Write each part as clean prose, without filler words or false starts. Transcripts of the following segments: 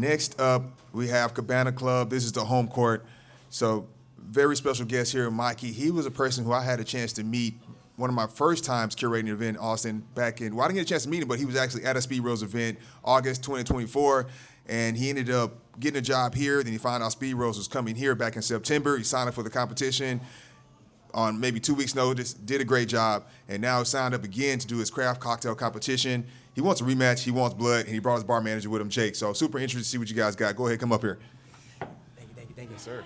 Next up, we have Cabana Club. This is the home court. So very special guest here, Mikey. He was a person who I had a chance to meet one of my first times curating an event in Austin back in, well, I didn't get a chance to meet him, but he was actually at a SpeedRailz event, August 2024, and he ended up getting a job here. Then he found out SpeedRailz was coming here back in September. He signed up for the competition on maybe 2 weeks' notice, did a great job, and now signed up again to do his craft cocktail competition. He wants a rematch, he wants blood, and he brought his bar manager with him, Jake. So super interested to see what you guys got. Go ahead, come up here. Thank you, sir.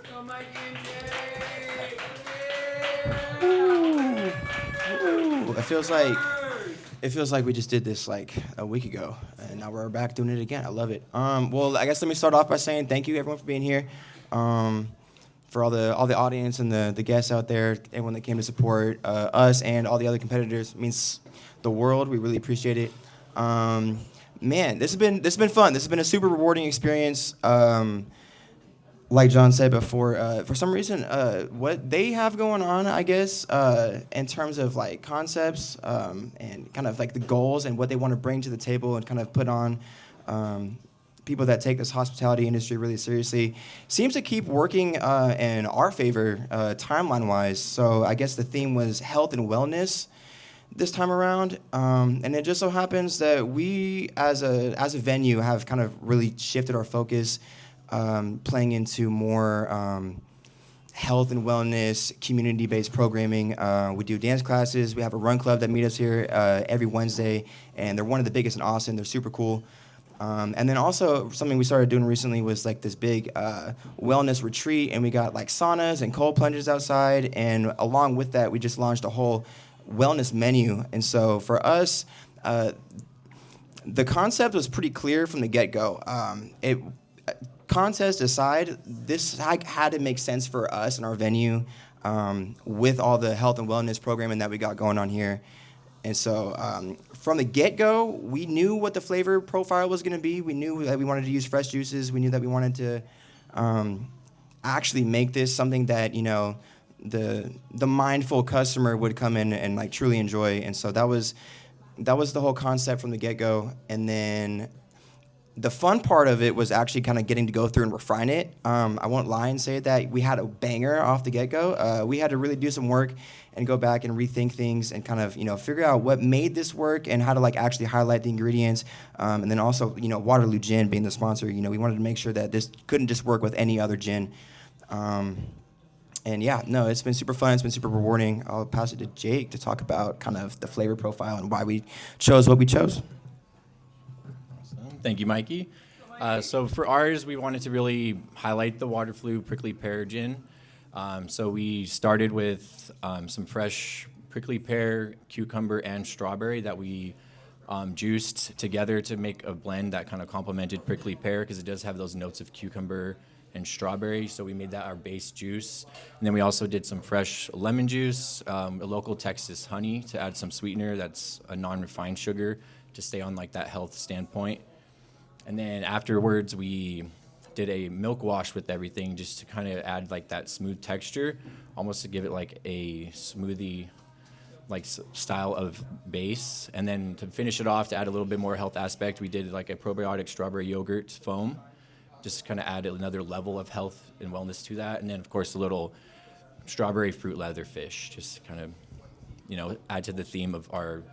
Go Mikey and Jake! It feels like we just did this like a week ago, and now we're back doing it again. I love it. Well, I guess let me start off by saying thank you everyone for being here. For all the audience and the guests out there, everyone that came to support us and all the other competitors. It means the world. We really appreciate it. Man, this has been fun. This has been a super rewarding experience. Like John said before, for some reason, what they have going on, I guess, in terms of like concepts and kind of like the goals and what they want to bring to the table and kind of put on people that take this hospitality industry really seriously, seems to keep working in our favor timeline-wise. So I guess the theme was health and wellness this time around, and it just so happens that we, as a venue, have kind of really shifted our focus, playing into more health and wellness, community-based programming. We do dance classes. We have a run club that meet us here every Wednesday, and they're one of the biggest in Austin. They're super cool. And then also something we started doing recently was like this big wellness retreat, and we got like saunas and cold plunges outside, and along with that, we just launched a whole wellness menu. And so for us, the concept was pretty clear from the get-go. Contest aside, this had to make sense for us and our venue with all the health and wellness programming that we got going on here. And so from the get-go, we knew what the flavor profile was going to be. We knew that we wanted to use fresh juices. We knew that we wanted to actually make this something that, you know, the mindful customer would come in and like truly enjoy. And so that was the whole concept from the get-go. And then the fun part of it was actually kind of getting to go through and refine it. I won't lie and say that we had a banger off the get-go. We had to really do some work and go back and rethink things and kind of, you know, figure out what made this work and how to like actually highlight the ingredients. And then also, you know, Waterloo Gin being the sponsor, you know, we wanted to make sure that this couldn't just work with any other gin. And yeah, no, it's been super fun. It's been super rewarding. I'll pass it to Jake to talk about kind of the flavor profile and why we chose what we chose. Thank you, Mikey. So for ours, we wanted to really highlight the Waterloo Prickly Pear Gin. So we started with some fresh prickly pear, cucumber, and strawberry that we juiced together to make a blend that kind of complemented prickly pear because it does have those notes of cucumber and strawberry. So we made that our base juice. And then we also did some fresh lemon juice, a local Texas honey to add some sweetener that's a non-refined sugar to stay on like that health standpoint. And then afterwards, we did a milk wash with everything just to kind of add like that smooth texture, almost to give it like a smoothie like style of base. And then to finish it off, to add a little bit more health aspect, we did like a probiotic strawberry yogurt foam, just to kind of add another level of health and wellness to that. And then, of course, a little strawberry fruit leatherfish, just to kind of, you know, add to the theme of our,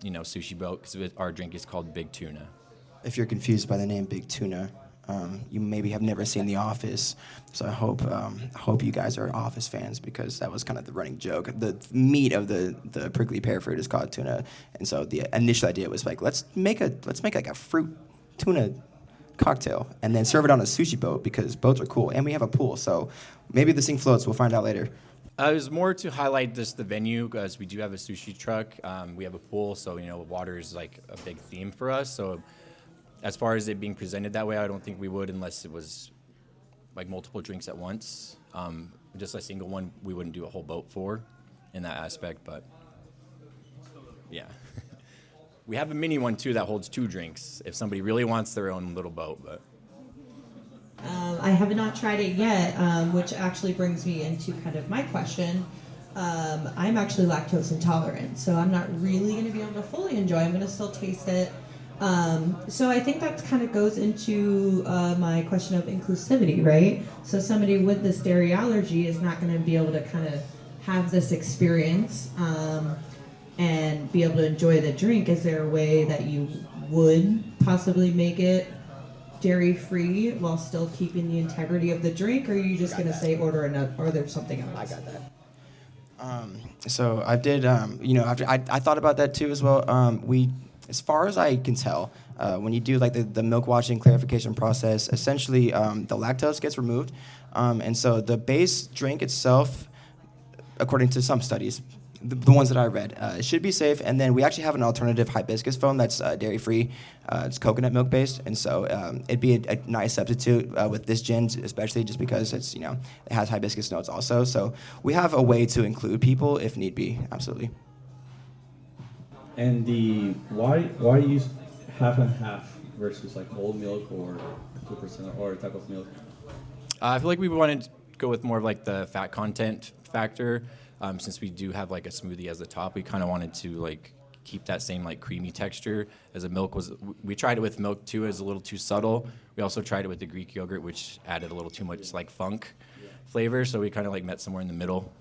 you know, sushi boat, because our drink is called Big Tuna. If you're confused by the name Big Tuna, you maybe have never seen The Office. So I hope you guys are Office fans, because that was kind of the running joke. The meat of the prickly pear fruit is called tuna, and so the initial idea was like, let's make like a fruit tuna cocktail and then serve it on a sushi boat, because boats are cool and we have a pool. So maybe this thing floats. We'll find out later. It was more to highlight the venue, because we do have a sushi truck. We have a pool, so, you know, water is like a big theme for us. So as far as it being presented that way, I don't think we would, unless it was like multiple drinks at once. Just a single one, we wouldn't do a whole boat for in that aspect, but yeah. We have a mini one too that holds 2 drinks if somebody really wants their own little boat. But I have not tried it yet, which actually brings me into kind of my question. I'm actually lactose intolerant, so I'm not really going to be able to fully enjoy. I'm going to still taste it. So I think that kind of goes into my question of inclusivity, right? So somebody with this dairy allergy is not going to be able to kind of have this experience and be able to enjoy the drink. Is there a way that you would possibly make it dairy-free while still keeping the integrity of the drink, or are you just going to say order something else? I got that. So I did, after I thought about that too as well. As far as I can tell, when you do like the milk washing clarification process, essentially the lactose gets removed, and so the base drink itself, according to some studies, the ones that I read, it should be safe. And then we actually have an alternative hibiscus foam that's dairy free. It's coconut milk based, and so it'd be a nice substitute with this gin, especially just because it has hibiscus notes also. So we have a way to include people if need be. Absolutely. And why use half and half versus like whole milk or 2% or type of milk? I feel like we wanted to go with more of like the fat content factor. Since we do have like a smoothie as the top, we kind of wanted to like keep that same like creamy texture as the milk was. We tried it with milk too, as a little too subtle. We also tried it with the Greek yogurt, which added a little too much like funk flavor. So we kind of like met somewhere in the middle.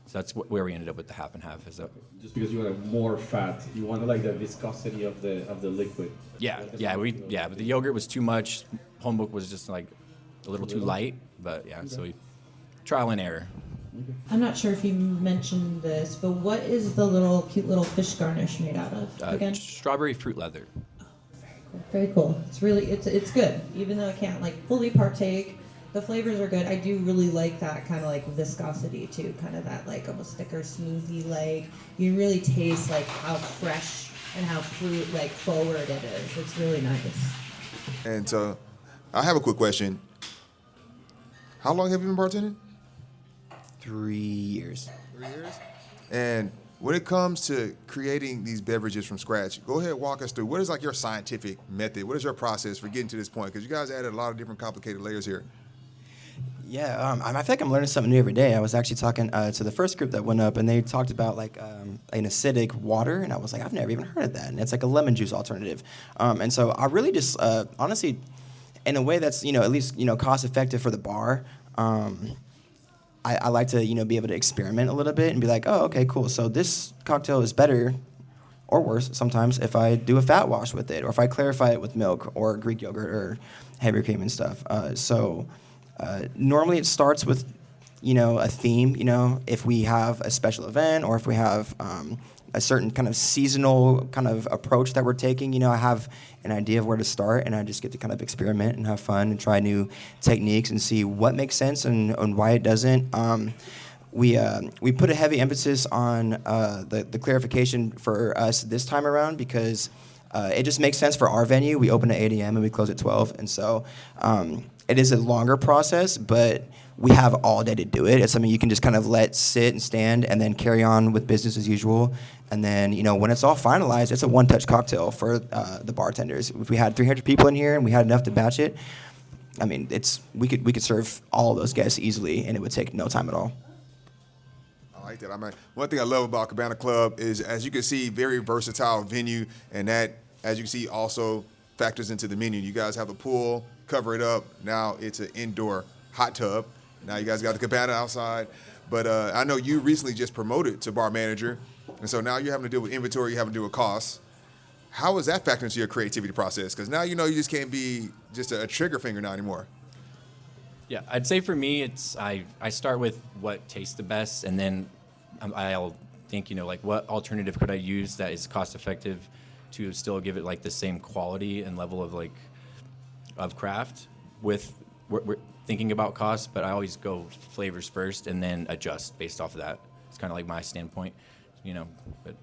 So that's where we ended up with the half and half. Is that just because you wanted more fat, you wanted like the viscosity of the liquid. But the yogurt was too much. Home milk was just like a little too light. But yeah, so we trial and error. I'm not sure if you mentioned this, but what is the cute little fish garnish made out of again? Strawberry fruit leather. Very cool. It's good, even though I can't like fully partake. The flavors are good. I do really like that kind of like viscosity too, kind of that like almost thicker smoothie. Like you really taste like how fresh and how fruit like forward it is. It's really nice. And so, I have a quick question. How long have you been bartending? 3 years. 3 years. And when it comes to creating these beverages from scratch, go ahead and walk us through. What is like your scientific method? What is your process for getting to this point? Because you guys added a lot of different complicated layers here. Yeah, I feel like I'm learning something new every day. I was actually talking to the first group that went up, and they talked about like an acidic water, and I was like, I've never even heard of that. And it's like a lemon juice alternative. And so I really just, honestly, in a way that's at least cost effective for the bar. I like to be able to experiment a little bit and be like, oh, okay, cool. So this cocktail is better or worse sometimes if I do a fat wash with it, or if I clarify it with milk or Greek yogurt or heavy cream and stuff. Normally it starts with, a theme, if we have a special event or if we have a certain kind of seasonal kind of approach that we're taking. I have an idea of where to start, and I just get to kind of experiment and have fun and try new techniques and see what makes sense and why it doesn't. We put a heavy emphasis on the clarification for us this time around because it just makes sense for our venue. We open at 8 a.m. and we close at 12, and so it is a longer process, but we have all day to do it. It's something you can just kind of let sit and stand and then carry on with business as usual. And then, when it's all finalized, it's a one-touch cocktail for the bartenders. If we had 300 people in here and we had enough to batch it, I mean, we could serve all of those guests easily, and it would take no time at all. I like that. One thing I love about Cabana Club is, as you can see, very versatile venue, and that, as you can see, also factors into the menu. You guys have the pool, cover it up. Now it's an indoor hot tub. Now you guys got the cabana outside. But I know you recently just promoted to bar manager, and so now you're having to deal with inventory, you're having to deal with costs. How is that factoring into your creativity process? Because now you just can't be just a trigger finger now anymore. Yeah, I'd say for me, it's I start with what tastes the best, and then I'll think, like what alternative could I use that is cost effective to still give it like the same quality and level of of craft with we're thinking about cost, but I always go flavors first and then adjust based off of that. It's kind of like my standpoint, but.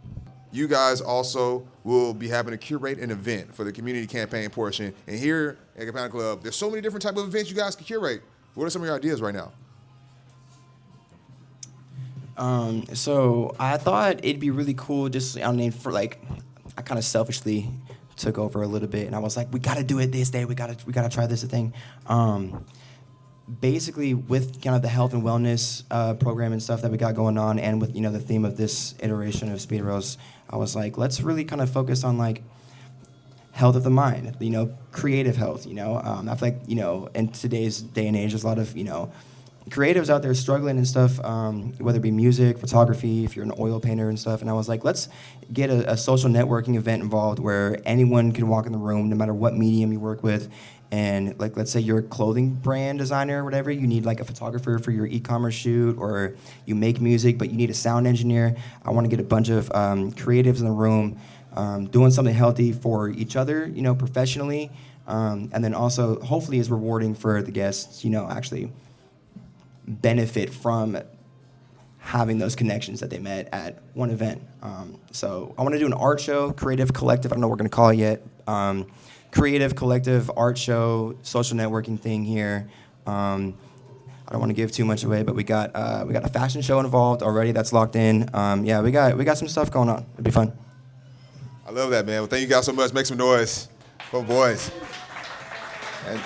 You guys also will be having to curate an event for the community campaign portion. And here at Cabana Club, there's so many different types of events you guys can curate. What are some of your ideas right now? So I thought it'd be really cool I kind of selfishly took over a little bit, and I was like, we got to do it this day. We got to try this thing. Basically, with kind of the health and wellness program and stuff that we got going on, and with the theme of this iteration of SpeedRailz, I was like, let's really kind of focus on health of the mind, creative health, I feel like, in today's day and age, there's a lot of, creatives out there struggling and stuff, whether it be music, photography, if you're an oil painter and stuff. And I was like, let's get a social networking event involved where anyone can walk in the room, no matter what medium you work with. And like, let's say you're a clothing brand designer or whatever, you need like a photographer for your e-commerce shoot, or you make music, but you need a sound engineer. I want to get a bunch of creatives in the room, doing something healthy for each other, professionally. And then also hopefully is rewarding for the guests, actually benefit from having those connections that they met at one event. So I want to do an art show, creative collective, I don't know what we're going to call it yet. Creative collective art show, social networking thing here. I don't want to give too much away, but we got a fashion show involved already that's locked in. Yeah, we got some stuff going on. It'll be fun. I love that, man. Well, thank you guys so much. Make some noise for boys. And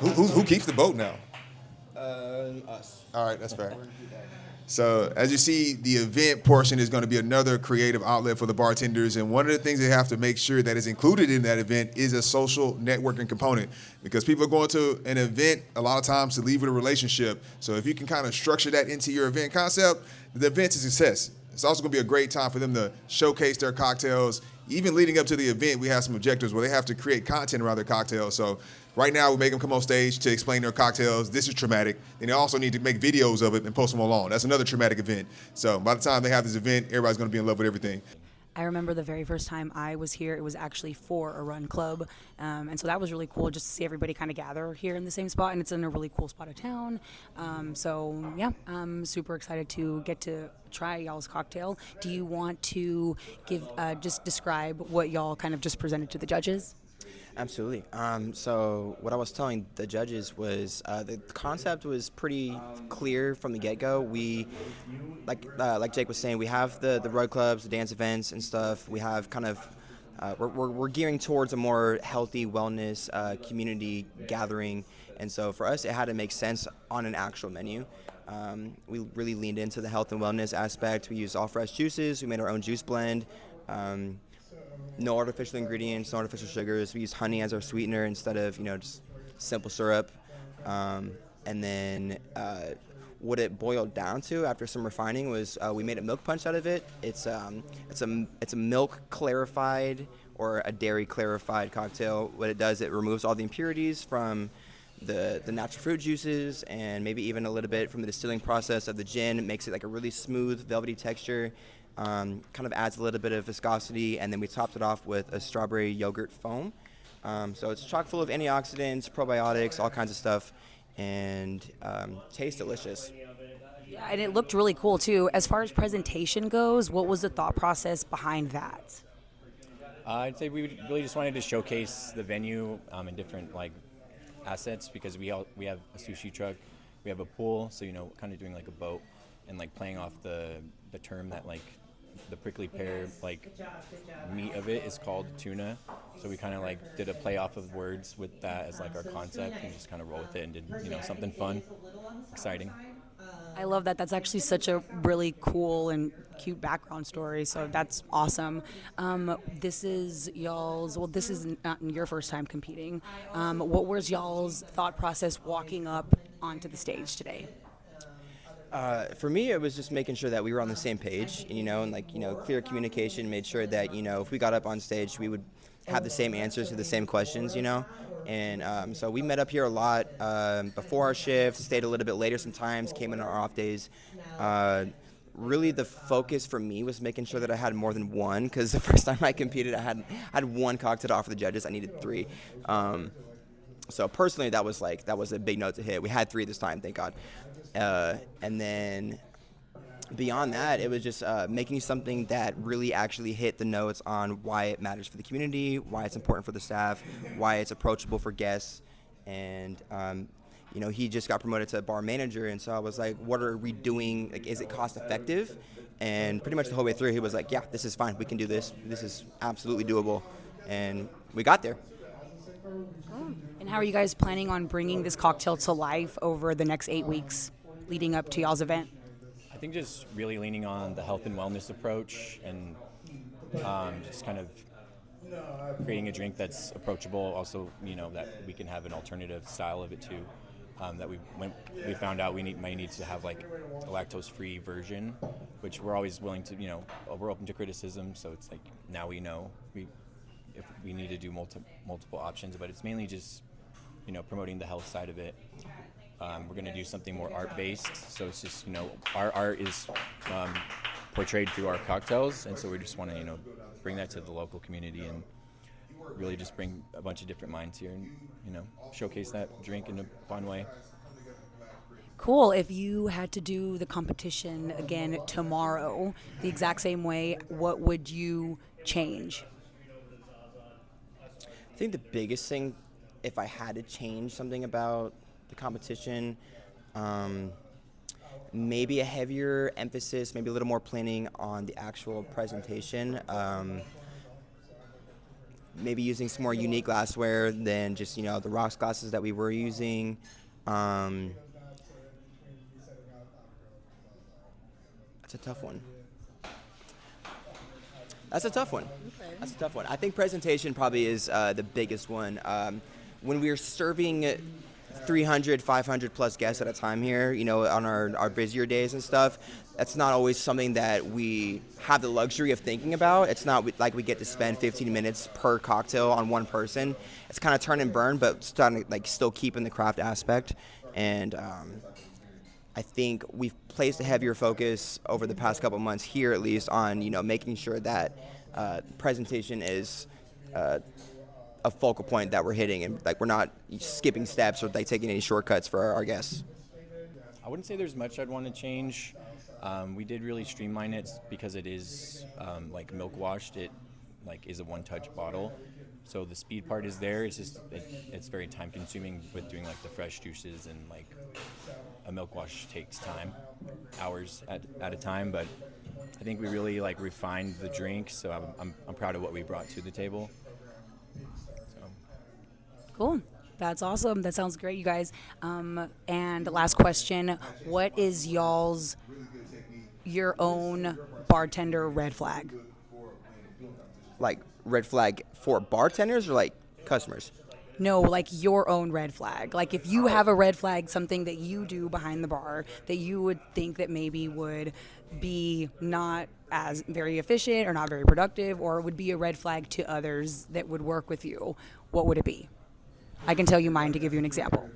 who keeps the boat now? Us. All right, that's fair. So as you see, the event portion is going to be another creative outlet for the bartenders. And one of the things they have to make sure that is included in that event is a social networking component, because people are going to an event a lot of times to leave with a relationship. So if you can kind of structure that into your event concept, the event's a success. It's also going to be a great time for them to showcase their cocktails. Even leading up to the event, we have some objectives where they have to create content around their cocktails. So right now, we make them come on stage to explain their cocktails. This is traumatic. And they also need to make videos of it and post them along. That's another traumatic event. So by the time they have this event, everybody's going to be in love with everything. I remember the very first time I was here, it was actually for a run club. And so that was really cool just to see everybody kind of gather here in the same spot. And it's in a really cool spot of town. So, yeah, I'm super excited to get to try y'all's cocktail. Do you want to give just describe what y'all kind of just presented to the judges? Absolutely. So what I was telling the judges was the concept was pretty clear from the get-go. We, like Jake was saying, we have the road clubs, the dance events and stuff. We have kind of we're gearing towards a more healthy wellness community gathering, and so for us it had to make sense on an actual menu. We really leaned into the health and wellness aspect. We used all fresh juices. We made our own juice blend. No artificial ingredients, no artificial sugars. We use honey as our sweetener instead of, just simple syrup. And then what it boiled down to after some refining was we made a milk punch out of it. It's a milk clarified or a dairy clarified cocktail. What it does, it removes all the impurities from the natural fruit juices and maybe even a little bit from the distilling process of the gin. It makes it like a really smooth, velvety texture. Kind of adds a little bit of viscosity, and then we topped it off with a strawberry yogurt foam. So it's chock full of antioxidants, probiotics, all kinds of stuff, and tastes delicious. Yeah, and it looked really cool too. As far as presentation goes, what was the thought process behind that? I'd say we really just wanted to showcase the venue in different assets, because we have a sushi truck, we have a pool, so kind of doing like a boat and playing off the term that the prickly pear meat of it is called tuna, so we kind of did a play off of words with that as our concept, and just kind of roll with it and did something fun, exciting. I love that. That's actually such a really cool and cute background story. So that's awesome. This is not your first time competing. What was y'all's thought process walking up onto the stage today? For me, it was just making sure that we were on the same page, and clear communication, made sure that, if we got up on stage, we would have the same answers to the same questions, And so we met up here a lot before our shifts, stayed a little bit later sometimes, came in on our off days. Really, the focus for me was making sure that I had more than one, because the first time I competed, I had one cocktail to offer the judges. I needed 3. So personally, that was a big note to hit. We had 3 this time, thank God. And then beyond that, it was just making something that really actually hit the notes on why it matters for the community, why it's important for the staff, why it's approachable for guests. And, he just got promoted to bar manager. And so I was like, what are we doing? Is it cost effective? And pretty much the whole way through, he was like, yeah, this is fine. We can do this. This is absolutely doable. And we got there. And how are you guys planning on bringing this cocktail to life over the next 8 weeks leading up to y'all's event? I think just really leaning on the health and wellness approach and just kind of creating a drink that's approachable. Also, that we can have an alternative style of it too. That we found out might need to have like a lactose-free version, which we're always willing to, we're open to criticism. So it's like now we know if we need to do multiple options, but it's mainly just promoting the health side of it. We're going to do something more art-based, so it's just our art is portrayed through our cocktails, and so we just want to bring that to the local community and really just bring a bunch of different minds here and showcase that drink in a fun way. Cool. If you had to do the competition again tomorrow, the exact same way, what would you change? I think the biggest thing, if I had to change something about the competition, maybe a heavier emphasis, maybe a little more planning on the actual presentation. Maybe using some more unique glassware than just, the rocks glasses that we were using. That's a tough one. That's a tough one. Okay. That's a tough one. I think presentation probably is the biggest one. When we're serving 300, 500 plus guests at a time here, on our busier days and stuff, that's not always something that we have the luxury of thinking about. It's not like we get to spend 15 minutes per cocktail on one person. It's kind of turn and burn, but still keeping the craft aspect. And I think we've placed a heavier focus over the past couple months here, at least, on making sure that presentation is a focal point that we're hitting, and we're not skipping steps or taking any shortcuts for our guests. I wouldn't say there's much I'd want to change. We did really streamline it because it is milk washed. It is a one-touch bottle, so the speed part is there. It's just it's very time consuming with doing the fresh juices, and a milk wash takes time, hours at a time. But I think we really refined the drink, so I'm proud of what we brought to the table. Cool. That's awesome. That sounds great, you guys. And last question, what is your own bartender red flag? Red flag for bartenders or customers? No, your own red flag. If you have a red flag, something that you do behind the bar that you would think that maybe would be not as very efficient or not very productive, or would be a red flag to others that would work with you, what would it be? I can tell you mine to give you an example.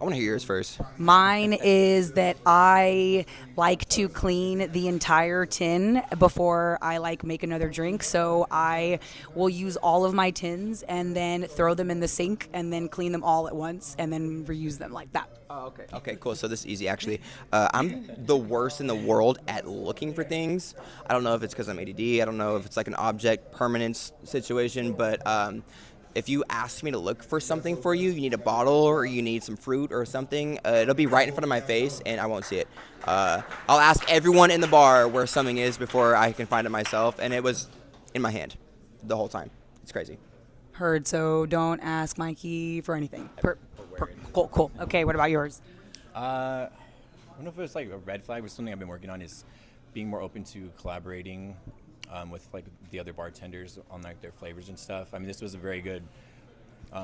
I want to hear yours first. Mine is that I like to clean the entire tin before I make another drink. So I will use all of my tins and then throw them in the sink and then clean them all at once and then reuse them like that. Oh, okay. Okay, cool. So this is easy, actually. I'm the worst in the world at looking for things. I don't know if it's because I'm ADD. I don't know if it's an object permanence situation, but if you ask me to look for something for you, you need a bottle or you need some fruit or something, it'll be right in front of my face and I won't see it. I'll ask everyone in the bar where something is before I can find it myself, and it was in my hand the whole time. It's crazy. Heard, so don't ask Mikey for anything. Cool. Okay, what about yours? I don't know if it's a red flag, but something I've been working on is being more open to collaborating with the other bartenders on their flavors and stuff. I mean, this was a very good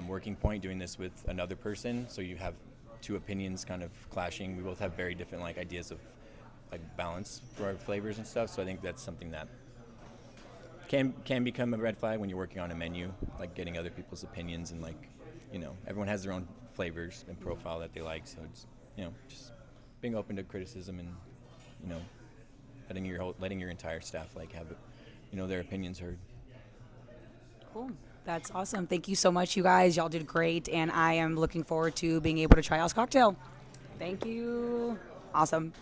working point, doing this with another person, so you have two opinions kind of clashing. We both have very different ideas of balance for our flavors and stuff, so I think that's something that can become a red flag when you're working on a menu, getting other people's opinions, and everyone has their own flavors and profile that they like, so it's just being open to criticism and letting your entire staff have their opinions heard. Cool. That's awesome. Thank you so much, you guys. Y'all did great, and I am looking forward to being able to try y'all's cocktail. Thank you. Awesome.